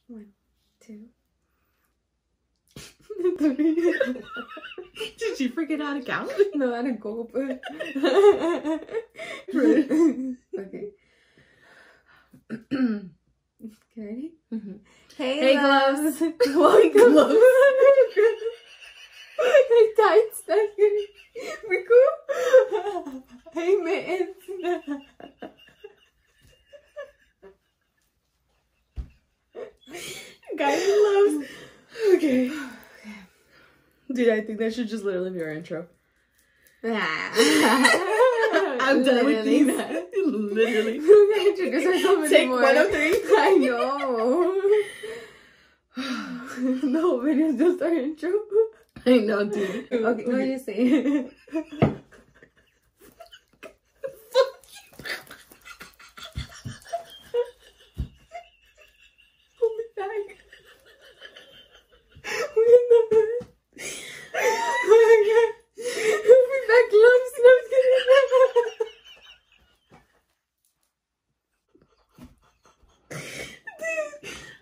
1, 2. Did you forget how to count? No, I didn't go. Okay. Okay. Mm-hmm. Hey, gloves. What gloves? Hey, tights. That's good. We cool? Hey, mittens. Guys, gloves. Okay. Dude, I think that should just literally be our intro. I'm done with these. Literally. We're gonna introduce ourselves Take anymore. 103. I know. The whole video is just our intro. I know, dude. Okay, no, you say it. Pull me back. We're in the hood. Oh my god. Pull me back, gloves. No, I'm kidding.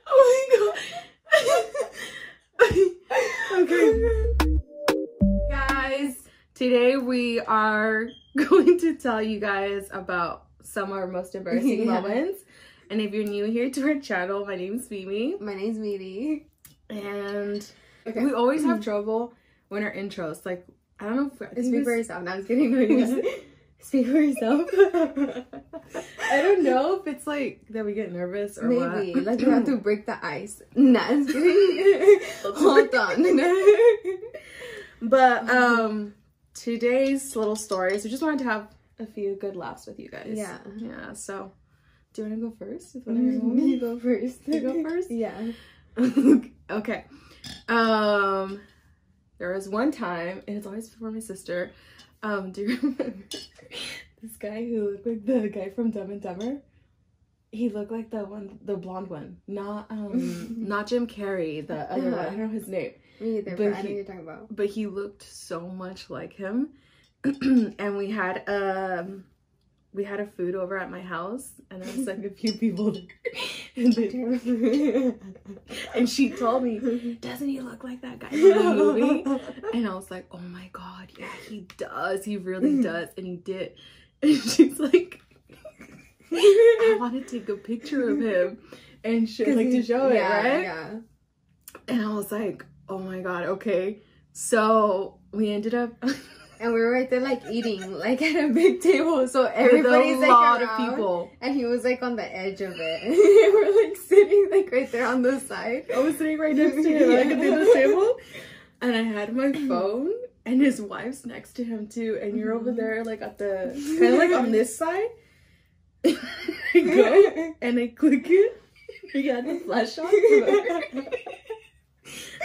Oh my god. Okay. Guys, today we are going to tell you guys about some of our most embarrassing moments. And if you're new here to our channel, my name's Mimi. My name's Meaty. And we always have trouble when our intros, like, I don't know if... Speak for yourself. No, I was kidding. No, you speak for yourself. I don't know if it's like that we get nervous or maybe what. like we have to break the ice. Nah, I'm kidding. Hold on. But today's little stories, we just wanted to have a few good laughs with you guys. Yeah. So do you want to go first? You go first. You go first. Yeah. Okay. There was one time, and it's always before my sister. Do you remember this guy who looked like the guy from Dumb and Dumber? He looked like the blonde one, not Jim Carrey, the other one. I don't know his name. Me either, but I know what you're talking about. But he looked so much like him. And we had a food over at my house, and there was like a few people there. And she told me, doesn't he look like that guy in the movie? And I was like, oh my god, yeah, he does. He really does. And he did. And she's like, I want to take a picture of him and to show it, right? Yeah. And I was like, oh my god, okay. So we ended up... And we were right there, like, eating, like, at a big table. So everybody's, like, lot around, of people. And he was, like, on the edge of it. And we're, like, sitting, like, right there on the side. I was sitting right next to him, like, at the table. And I had my phone, and his wife's next to him, too. And you're over there, like, at the, kind of, like, on this side. I go, and I click it. He had the flash on.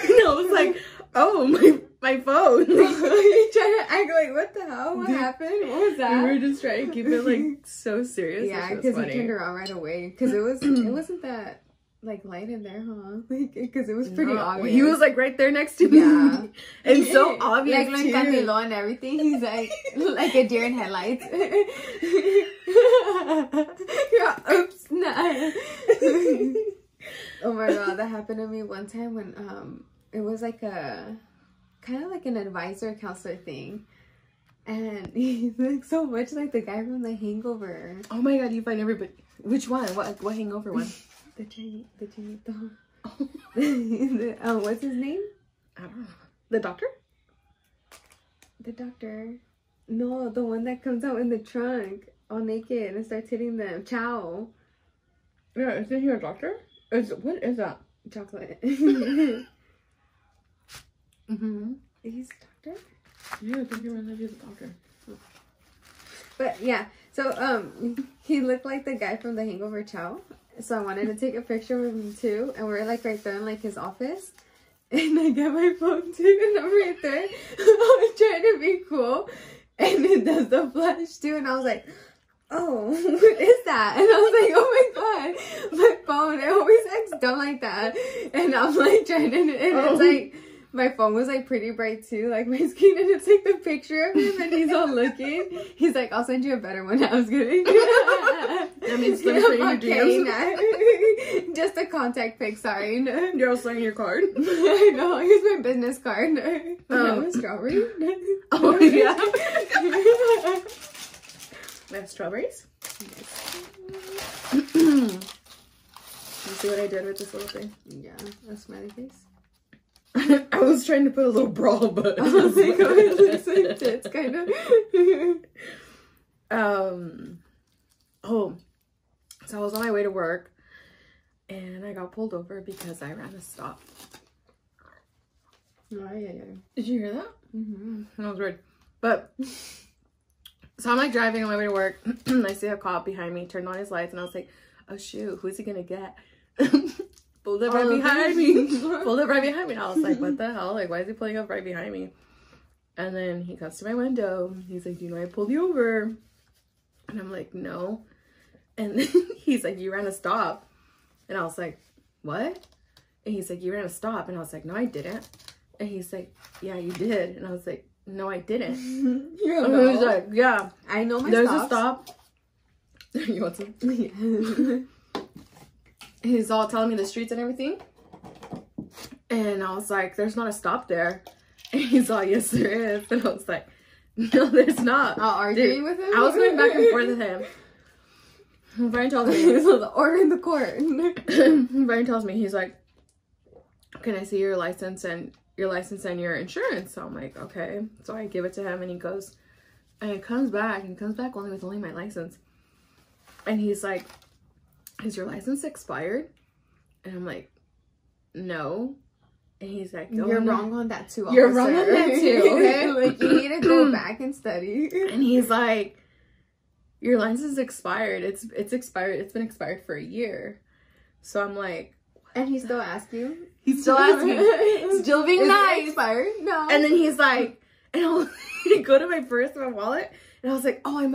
And I was like, oh, my phone. You trying to act like, what the hell? What happened? What was that? We were just trying to keep it, like, so serious. Yeah, because he turned around right away. Because it wasn't that, like, light in there, huh? Like, because it was pretty obvious. He was, like, right there next to me. Yeah. And so obvious, like Candelo and everything. He's, like a deer in headlights. Yeah, oops, nah. Oh my god, that happened to me one time when, it was, like, kind of like an advisor counselor thing, and he looked so much like the guy from The Hangover. Oh my god, you find everybody. Which one? What Hangover one? the Chinito. What's his name? I don't know. The doctor? The doctor. No, the one that comes out in the trunk all naked and starts hitting them. Chow. Yeah, isn't he a doctor? What is that? Chocolate. Mm-hmm. He's a doctor? Yeah, I think he was a doctor. But yeah, so he looked like the guy from The Hangover, Chow. So I wanted to take a picture with him too, and we're like right there in like his office. And I got my phone too, and I'm right there. I was trying to be cool, and it does the flash too, and I was like, oh, what is that? And I was like, oh my god, my phone, it always acts dumb like that. And I'm like trying to, and it's like, my phone was like pretty bright too, like my screen, and it's like the picture of him, and he's all looking. He's like, I'll send you a better one. I was kidding. That means okay, Just a contact pic, sorry. You're all signing your card. I know, here's my business card. Strawberry. Oh, yeah. We have strawberries. Yes. You see what I did with this little thing? Yeah, a smiley face. I was trying to put a little bra, but I was like, oh, it looks like tits, kind of. Oh, so I was on my way to work, and I got pulled over because I ran a stop. Oh, yeah. Did you hear that? Mm-hmm. That was weird. But, so I'm like driving on my way to work. I see a cop behind me, turned on his lights, and I was like, oh shoot, who's he gonna get? Pulled up right behind me. Pulled up right behind me. And I was like, what the hell? Like, why is he pulling up right behind me? And then he comes to my window. He's like, do you know I pulled you over? And I'm like, no. And he's like, you ran a stop. And I was like, what? And he's like, you ran a stop. And I was like, no, I didn't. And he's like, yeah, you did. And I was like, no, I didn't. You're and he was like, yeah. I know my There's stops. a stop. You want some? Yeah. He's all telling me the streets and everything. And I was like, there's not a stop there. And he's all, yes, there is. And I was like, no, there's not. Arguing with him? I was going back and forth with him. Brian tells me. So the order in the court. Brian tells me, he's like, can I see your license and your insurance? So I'm like, okay. So I give it to him and he goes, and he comes back only with my license. And he's like, is your license expired? And I'm like, no. And he's like, you're wrong on that too, You're wrong on that too, okay? Like, you need to go back and study. And he's like, your license is expired. It's expired. It's been expired for a year. So I'm like, and he still asks you? He's still asking. Still being nice. It expired? No. And then he's like, and I'll go to my purse, my wallet, and I was like, oh, that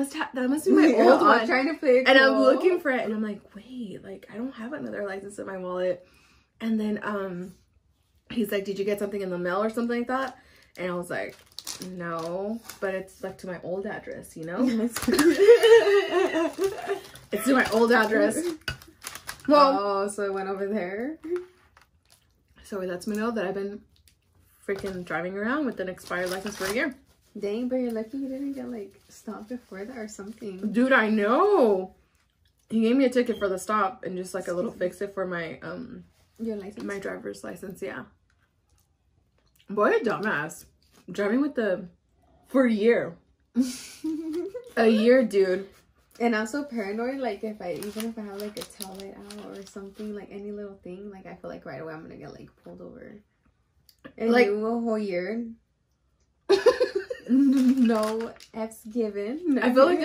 must be my old one. I'm trying to play it and cool. I'm looking for it, and I'm like, wait, like, I don't have another license in my wallet. And then he's like, did you get something in the mail or something like that? And I was like, no, but it's like to my old address, you know? It's to my old address. Well, so it went over there. So it lets me know that I've been freaking driving around with an expired license for a year. Dang, but you're lucky you didn't get like stopped before that or something. Dude, I know. He gave me a ticket for the stop and just like a little fix it for my your license, my driver's license. Yeah. Boy, a dumbass. Driving with for a year. A year, dude. And I'm so paranoid, like even if I have like a tail light out or something, like any little thing, like I feel like right away I'm gonna get like pulled over. And like a whole year. No F's given. No. I feel like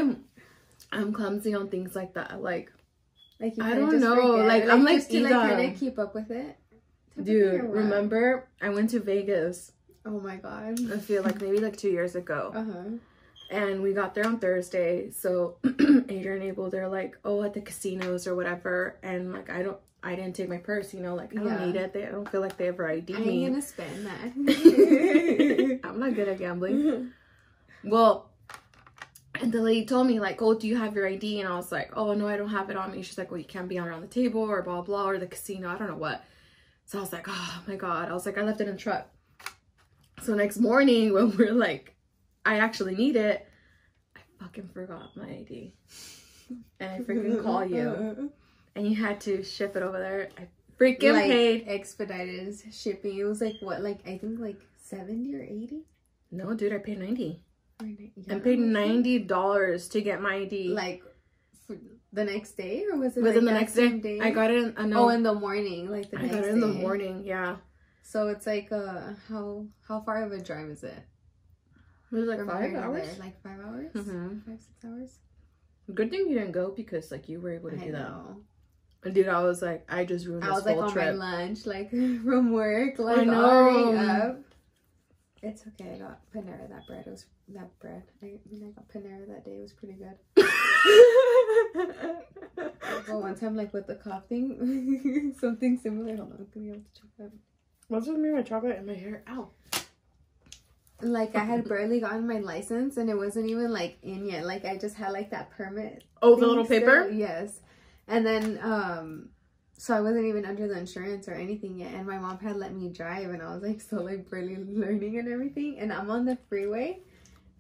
I'm clumsy on things like that. Like you I don't know. Forget. Like I'm like just to like kind of keep up with it. Dude, remember I went to Vegas. Oh my god. I feel like maybe like 2 years ago. And we got there on Thursday. So Adrian and Abel, they're like, oh, at the casinos or whatever. And like I didn't take my purse, you know, like I don't need it. I don't feel like they ever ID me. I ain't gonna spend that. I'm not good at gambling. Well, and the lady told me like, oh, do you have your ID? And I was like, oh no, I don't have it on me. She's like, well, you can't be around the table or blah blah or the casino. I don't know what. So I was like, oh my god. I was like, I left it in the truck. So next morning when we're like, I actually need it, I fucking forgot my ID. And I freaking call you. And you had to ship it over there. I freaking paid. Expedited shipping. It was like, what, like, I think like 70 or 80? No, dude, I paid 90. Yeah. I paid $90 to get my ID. Like, for the next day? Or was it within like the next day? I got it in, oh, in the morning. Like the next day. I got it in the morning, yeah. So it's like, how far of a drive is it? It was like 5 hours? There? Like 5 hours? 5-6 hours? Good thing you didn't go because like you were able to do know. that. Dude, I was like, I just ruined this whole trip. I was like on my lunch, like from work, like I know. up. It's okay. I got Panera. That bread was I got Panera that day. It was pretty good. Well, one time, like with the cough thing, something similar. Hold on, give me the chocolate. What's with me, my chocolate and my hair? Ow. Like I had barely gotten my license, and it wasn't even like in yet. Like I just had like that permit. Oh, the little paper. Yes, and then So I wasn't even under the insurance or anything yet. And my mom had let me drive. And I was like, so like barely learning and everything. And I'm on the freeway.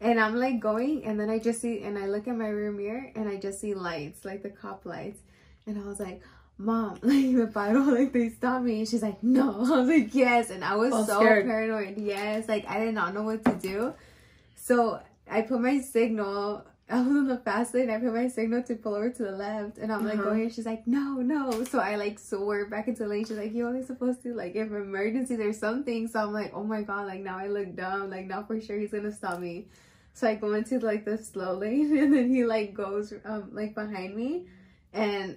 And I'm like going. And then I just see, and I look at my rear mirror. And I just see lights, like the cop lights. And I was like, Mom, like if I don't, like they stop me. And she's like, no. I was like, yes. And I was so scared. paranoid. Yes. Like I did not know what to do. So I put my signal. I was on the fast lane. I put my signal to pull over to the left, and I'm like going. And she's like, no. So I like swerve back into the lane. She's like, you're only supposed to like if emergency there's something. So I'm like, oh my god, like now I look dumb. Like now for sure he's gonna stop me. So I go into like the slow lane, and then he like goes like behind me, and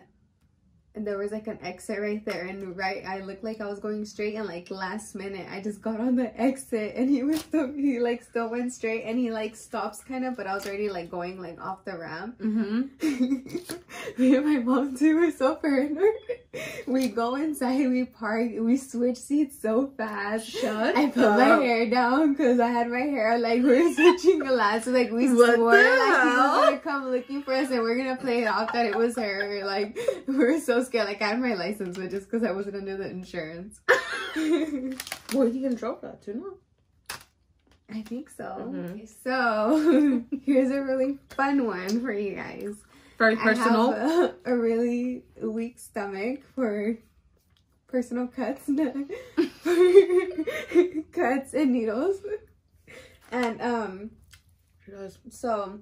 there was like an exit right there, and I looked like I was going straight, and like last minute I just got on the exit, and he still went straight, and he like stops kind of, but I was already like going like off the ramp. Me and my mom too were so paranoid. We go inside, we park, we switch seats so fast. I put my hair down because I had my hair like we were switching glasses, like we swore like he was gonna come looking for us, and we're gonna play it off that it was her. Like we were so scared. Like I had my license, but just because I wasn't under the insurance. Well, you can drop that too, no? I think so. So here's a really fun one for you guys. Very personal. I have a really weak stomach for personal cuts, cuts and needles. And so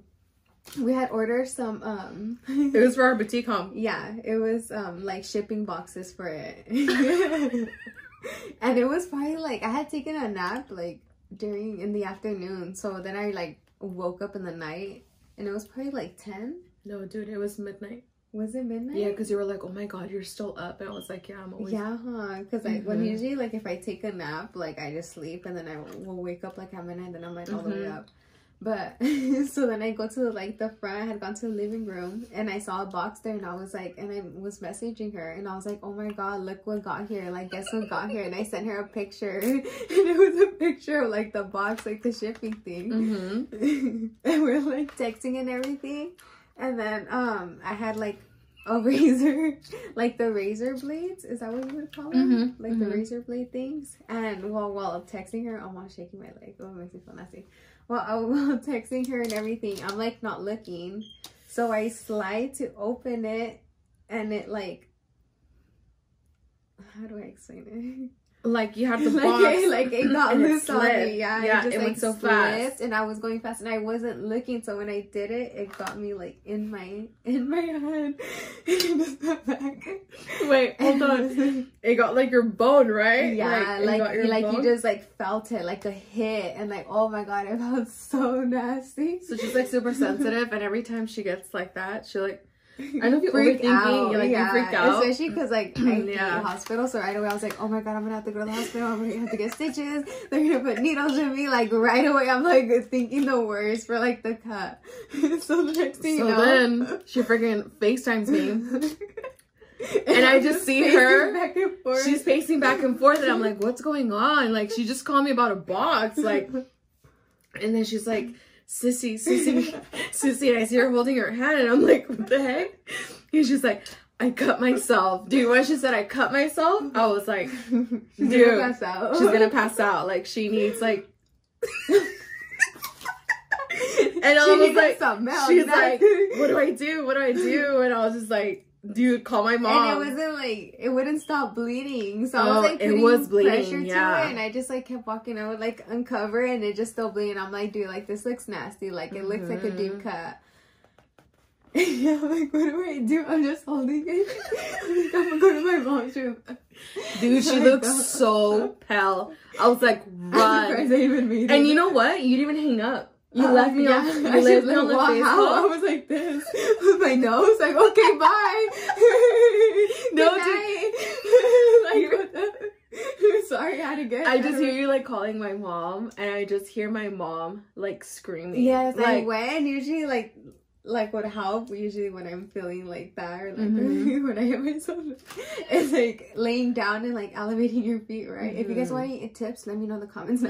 we had ordered some it was for our boutique home. Yeah, it was like shipping boxes for it. And it was probably like I had taken a nap like in the afternoon, so then I like woke up in the night, and it was probably like 10. No, dude, it was midnight. Was it midnight? Yeah, because you were like, oh my god, you're still up. And I was like, yeah, I'm always... Yeah, because when usually, like, if I take a nap, like, I just sleep, and then I will wake up, like, at midnight, and then I'm, like, all the way up. But, so then I go to, like, the front. I had gone to the living room, and I saw a box there, and I was, like, and I was messaging her, and I was, like, oh my god, look what got here. Like, guess what got here? And I sent her a picture, and it was a picture of, like, the box, like, the shipping thing. And we're, like, texting and everything. And then I had like a razor, like the razor blades. Is that what you would call them? Like the razor blade things. And while texting her, I'm all shaking my leg. Oh, it makes me feel nasty. While texting her and everything, I'm like not looking. So I slide to open it, and it like, how do I explain it? Like you had the box, like it got loose on me. Yeah, it just like went so slipped, fast, and I was going fast, and I wasn't looking. So when I did it, it got me like in my hand. Back. Wait, hold on. It got like your bone, right? Yeah, like you just like felt it, like a hit, and like oh my god, it felt so nasty. So she's like super sensitive, and every time she gets like that, she like. I know if you're freak out. You're like, you freak out. Especially because, like, I hate the hospital. So right away, I was like, oh my god, I'm going to have to go to the hospital. I'm going to have to get stitches. They're going to put needles in me. Like, right away, I'm, like, thinking the worst for, like, the cut. So the next thing you know. Then she freaking FaceTimes me. And I just see her. Back and forth. She's pacing back and forth. And I'm like, what's going on? Like, she just called me about a box. Like, and then she's like, Sissy, and I see her holding her hand, and I'm like, what the heck? And she's like, I cut myself. Dude, when she said I cut myself, I was like, dude, she's gonna pass out. Like, she needs, like... And I was like, she's like, what do I do? And I was just like, dude, call my mom. And it wasn't like, it wouldn't stop bleeding. So I was like putting pressure to it, and I just like kept walking. I would like uncover it, and it just still bleeding. I'm like, dude, like this looks nasty. Like it looks like a deep cut. Yeah, I'm like, what do I do? I'm just holding it. I'm gonna go to my mom's room. Dude, she looks so pale. I was like, run. And you know what? You didn't even hang up. You left me on. You left me on the face. I was like this with my nose, like okay, bye. No, like sorry, I had to get. I just hear you like calling my mom, and I just hear my mom like screaming. Yes, like when usually like would help usually when I'm feeling like that, or like when I hit myself. It's like laying down and like elevating your feet, right? If you guys want any tips, let me know in the comments.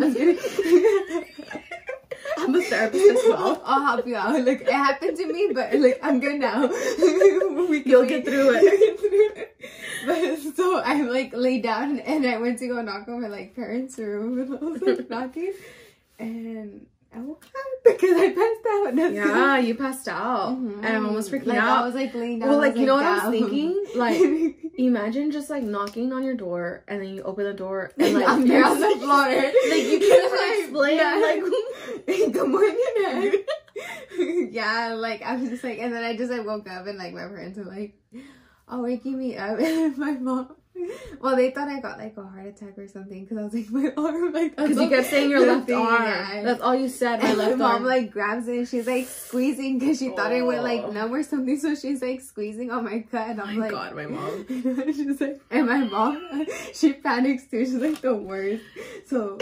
I'm a therapist as well. I'll help you out. Like it happened to me, but like I'm good now. You'll get through it. I like laid down and I went to go knock on my like parents' room and I was like knocking and I woke up because I passed out. Yeah, you passed out. And I'm almost freaking out. I was like laying down. Well, like, you know what down. I was thinking? Like, imagine just like knocking on your door and then you open the door and like I'm there on the floor. Like you can't explain like good morning. Yeah, like I was just like, and then I just like woke up and like my parents were like, "Oh, waking me up," and my mom. Well, they thought I got like a heart attack or something because I was like my arm like because you kept saying your left arm. Yeah. That's all you said. My left mom arm. like grabs it and she's like squeezing because she thought it went like numb or something. So she's like squeezing on my cut. And I'm my like, God, my mom. She's like, and my mom, she panics too. She's like the worst. So.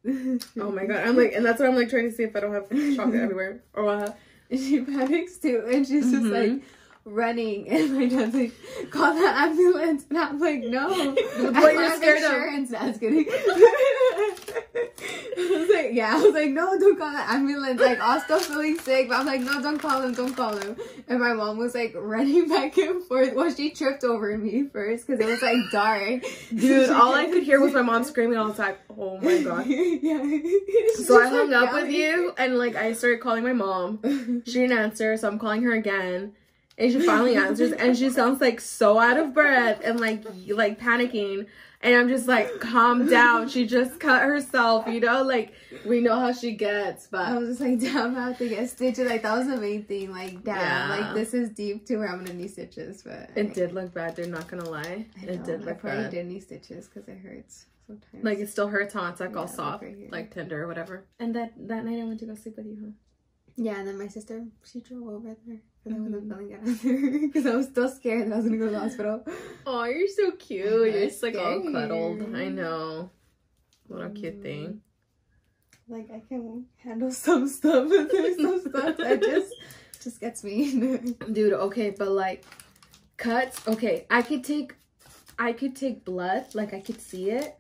Oh my God, I'm like, and that's why I'm like trying to see if I don't have chocolate everywhere or what. She panics too, and she's just like running, and my dad's like, "Call the ambulance," and I'm like, "No, what you're scared insurance." That's kidding. I was like, "No, don't call the ambulance." Like, I was still feeling sick, but I'm like, "No, don't call him." And my mom was like running back and forth. Well, she tripped over me first because it was like dark. Dude, all I could hear was my mom screaming all the time. Oh my God. Yeah. So I hung up with you and like I started calling my mom. She didn't answer, so I'm calling her again. And she finally answers and she sounds like so out of breath and like panicking. And I'm just like, calm down. She just cut herself, you know? Like, we know how she gets, but... I was just like, damn, I have to get stitches. Like, that was the main thing. Like, damn, like, this is deep to where I'm gonna need stitches, but... It did look bad, dude, not gonna lie. It did look bad. I probably did need stitches because it hurts sometimes. Like, it still hurts, huh? It's like all soft, like tender or whatever. And that night I went to go sleep with you, huh? Yeah, and then my sister, she drove over there. Because I wasn't feeling good out there. Because I was still scared that I was going to go to the hospital. Oh, you're so cute. You're just like all cuddled. I know. What a cute thing. Like, I can handle some stuff. But there's some stuff that just gets me. Dude, okay, but like, cuts. Okay, I could take blood. Like, I could see it.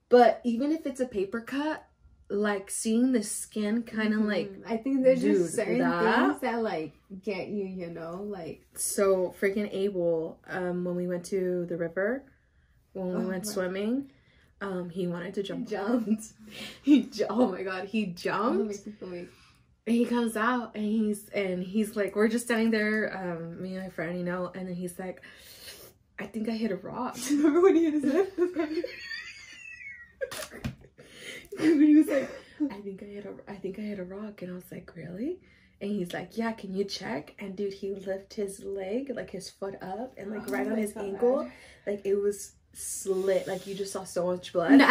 But even if it's a paper cut, like seeing the skin kind of like, I think there's just certain things that like get you, you know, like. So freaking Abel, when we went to the river, when we went swimming, he wanted to jump. Oh my God, he jumped. And he comes out and he's like, we're just standing there, me and my friend, you know, and then he's like, I think I hit a rock. Remember when he hit his head? He was like, I think I hit a rock, and I was like, really? And he's like, yeah, can you check? And dude, he lifted his leg, like his foot up, and like right on his ankle, like it was slit, like you just saw so much blood. Dude,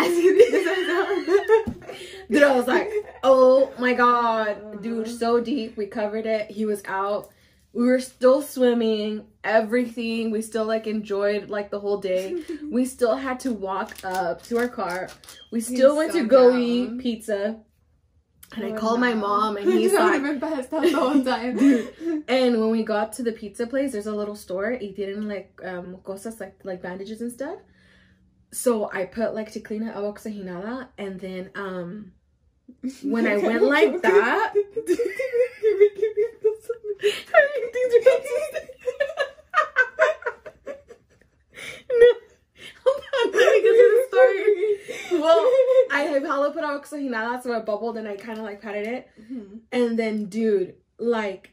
I was like, oh my God, dude, so deep. We covered it. He was out. We were still swimming, everything. We still like enjoyed like the whole day. We still had to walk up to our car. We still went to go eat pizza. And I called my mom and he's like, I've been passed out the whole time. And when we got to the pizza place, there's a little store. It didn't like Costas, like bandages and stuff. So I put like Ticlina agua oxigenada, and then when I went like that, no, I'm not gonna get to the story. Well, I have jalapeno put agua oxigenada, so it bubbled, and I kind of like patted it, and then dude, like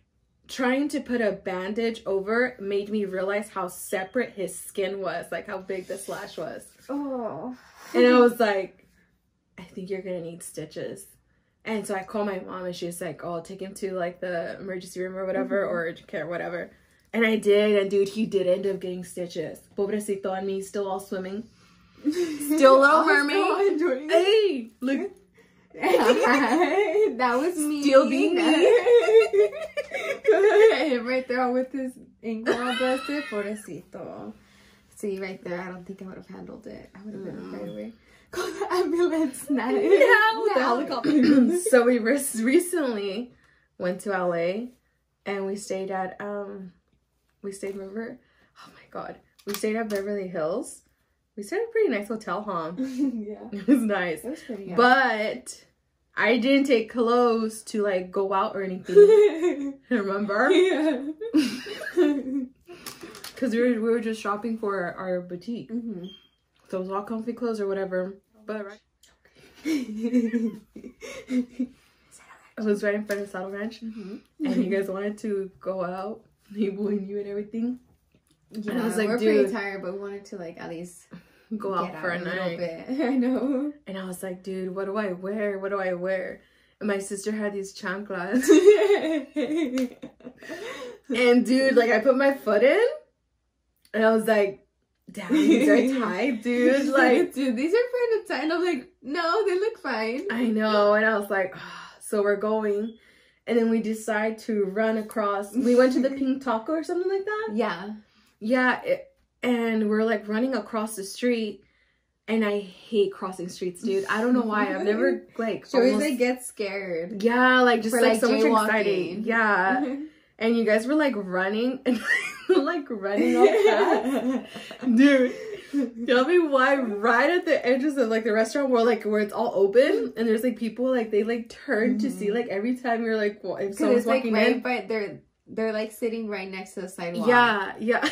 trying to put a bandage over made me realize how separate his skin was, like how big the slash was. Oh. And I was like, I think you're gonna need stitches. And so I called my mom and she was like, oh, take him to like the emergency room or whatever, or urgent care, whatever. And I did, and dude, he did end up getting stitches. Pobrecito, and me still all swimming. Still Little Mermaid. Hey, look. That was me. Still being me. Right there with his ankle all busted. Pobrecito. See, right there, I don't think I would have handled it. I would have been right away. Call the ambulance now. Yeah, with the helicopter. So we recently went to LA and we stayed at remember? Oh my God. We stayed at Beverly Hills. We stayed at a pretty nice hotel, huh? Yeah. It was nice. It was pretty good. But I didn't take clothes to like go out or anything. Remember? Yeah. because we were just shopping for our boutique. Mm-hmm. So it was all comfy clothes or whatever. But Mm-hmm. it was right in front of Saddle Ranch. And you guys wanted to go out, Mabel and you and everything. Yeah, and I was like, we're dude, pretty tired, but we wanted to like at least go out for a night. Bit. I know. And I was like, dude, what do I wear? What do I wear? And my sister had these chanclas. And dude, like I put my foot in, and I was like, damn, these are tight, dude. Like, dude, these are kind of tight. And I'm like, no, they look fine. I know. And I was like, oh. So we're going. And then we decide to run across. We went to the Pink Taco or something like that. Yeah. Yeah. And we're like running across the street. And I hate crossing streets, dude. I don't know why. I've never like. She always like get scared. Yeah, like just for, like so much jaywalking. excited. Yeah. And you guys were like running and like running all fast. Dude, tell me why right at the edges of like the restaurant where it's all open and there's like people like they like turn to see like every time you're like, well, if someone's like walking right in. But they're like sitting right next to the sidewalk. Yeah.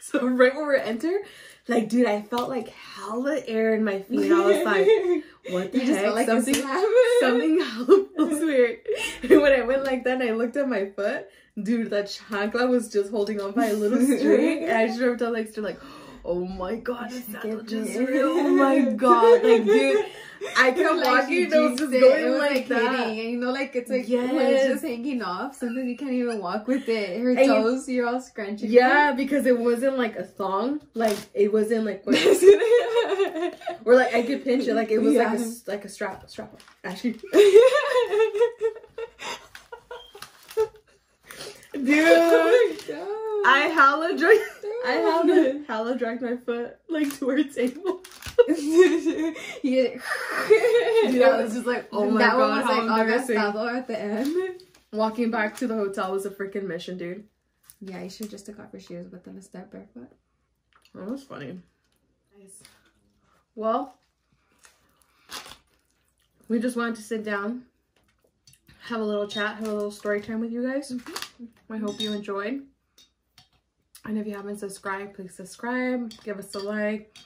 So right when we enter, like, dude, I felt like hella air in my feet. I was like, what the heck? Like something hella feels weird. And when I went like that and I looked at my foot, dude, that chancla was just holding on by a little string. And I just remember telling Esther, like, oh my god, is that just real? Oh my god. Like, dude, I kept walking, it was just going like that. Hitting, and you know, like, it's like, yes. when it's just hanging off, sometimes you can't even walk with it. Her toes, you're all scrunching. Yeah, because it wasn't like a thong. Like, it wasn't like, or like, I could pinch it. Like, it was like a strap on. Actually. Dude, oh I hella dragged my foot like to our table. Dude, I was just like, oh my god, one was how like embarrassing. at the end. Walking back to the hotel was a freaking mission, dude. Yeah, you should just took off your shoes, but then step barefoot. That was funny. Nice. Well, we just wanted to sit down, have a little chat, have a little story time with you guys. I hope you enjoyed. And if you haven't subscribed, please subscribe. Give us a like.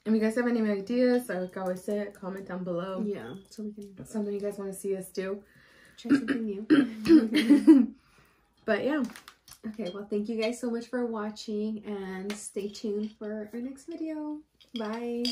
If you guys have any ideas, like I always say, comment down below. Yeah, so we can something you guys want to see us do. Try something new. But yeah. Okay, well, thank you guys so much for watching, and stay tuned for our next video. Bye.